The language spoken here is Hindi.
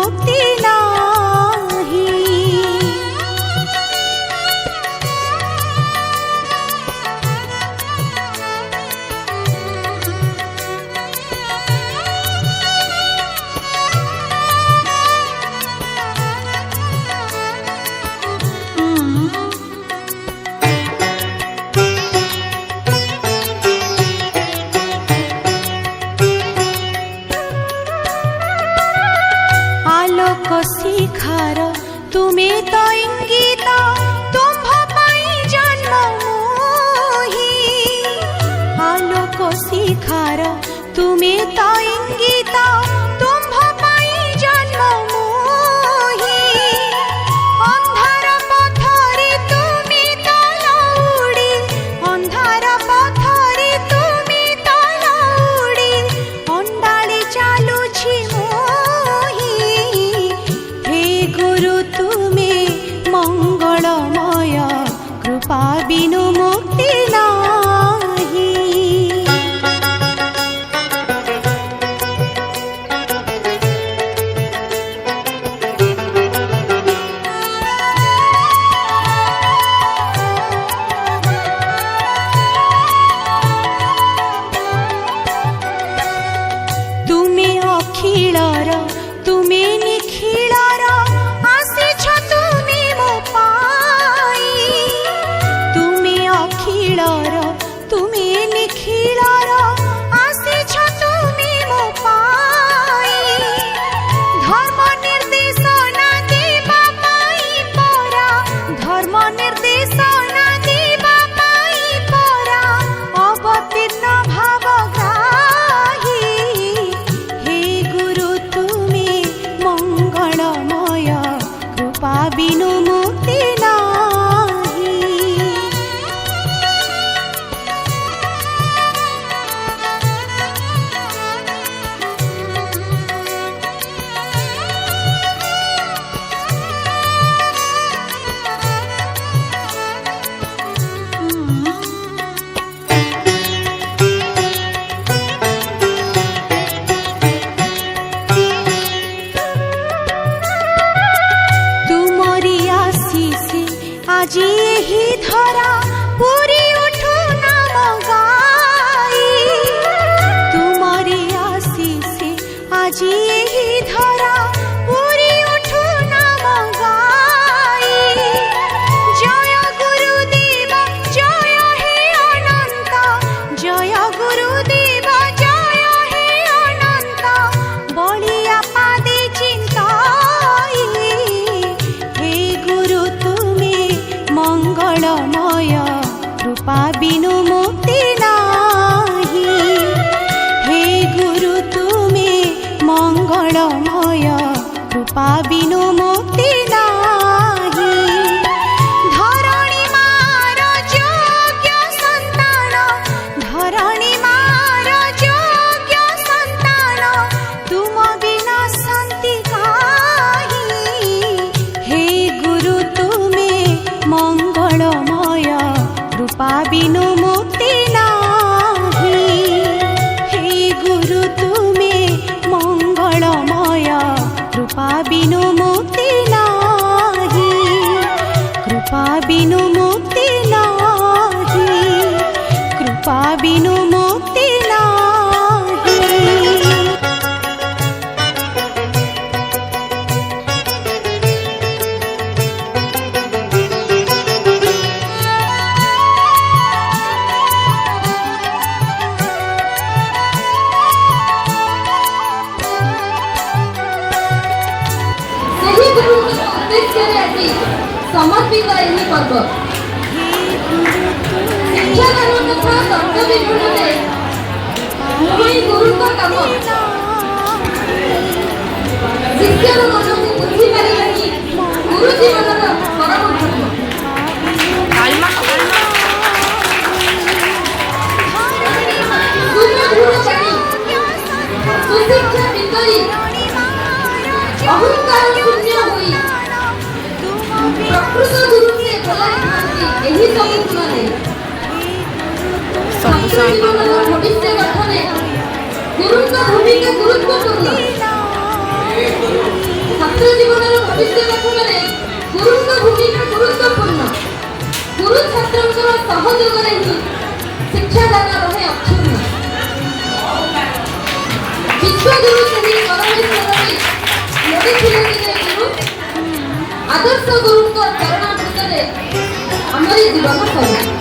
मुक्ति नाही। आलोक शिखार तुमे तो इंगित तुम्भ पाई जन्म मोही। आलोक शिखार तुमे तो इंगित तुम्भ पाई जन्म मोही। अंधार पथरे तुमे तो लौड़ी, अंधार पथरे तुमे तो लौड़ी, अंडाळी चालुछि मंगलमय कृपा बिनु मुक्ति नाही। तुमे अखिलर तुमे निखिलर आसिछ तुमे मो पाई। तुमे अखिलर तुमे निखिलर आसिछ तुमे मो पाई। धर्म निर्देशना देवा पाई परा, धर्म निर्देशना देवा पाई परा, अवतीर्ण भावग्राही। हे गुरु तुमे मंगलमय कृपा बिनु मुक्ति नाही। तुमरी आशीषे আজি एही धरा पूरी उठू नाम गाई। तुमरी आशीषे আজি एही धरा पूरी उठू नाम गाई। जय गुरुदेव जय हे अनंत, जय गुरुदेव जय हे अनंत, बलिया पादे चिंताई। हे गुरु तुमे मंगलमय कृपा बिनु मुक्ति नाही। हे गुरु तुमे मंगलमय कृपा बिनु मुक्ति नाही। धरणी मार योग्य संतान, धरणी मार योग्य संतान, तुम बिना शांति काहि। हे गुरु तुमे मंगलमय कृपा बिनु मुक्ति नाही। हे गुरु तुमे मंगलमय कृपा बिनु मुक्ति नाही। कृपा बिनु मुक्ति नाही। कृपा बिनु मुक्ति नाही। समर्पित ଏହି पर्व शिक्षादान तथा तत्व विवरणे गुरुଙ୍କ କାମ ଶିକ୍ଷାର ମନକୁ ବୁଝି ପାରିଲେନି ଗୁରୁ ଜୀବନର ପରମ ଧର୍ମ। सुशिक्षा विकरी अहंकार शून्य हुई प्रकृत गुरु से बोलाई यही सब गुण छात्र जीवन भविष्य गठने गुरु का भूमिका गुरुत्वपूर्ण। ଛାତ୍ର ଜୀବନର ଭବିଷ୍ୟ ଗଠନରେ ଗୁରୁଙ୍କ ଭୂମିକା ଗୁରୁତ୍ୱପୂର୍ଣ୍ଣ। ଗୁରୁ ଛାତ୍ରଙ୍କର ସହଯୋଗରେ ହିଁ ଶିକ୍ଷାଦାନ ରହେ ଅକ୍ଷୁଣ୍ଣ। ବିଶ୍ୱଗୁରୁ ସେହି ପରମେଶ୍ୱର ଲୋଡ଼ିଥିଲେ ଦିନେ ଗୁରୁ, ଆଦର୍ଶ ଗୁରୁଙ୍କ ଚରଣାମୃତରେ ଆମରି ଜୀବନ ସରୁ।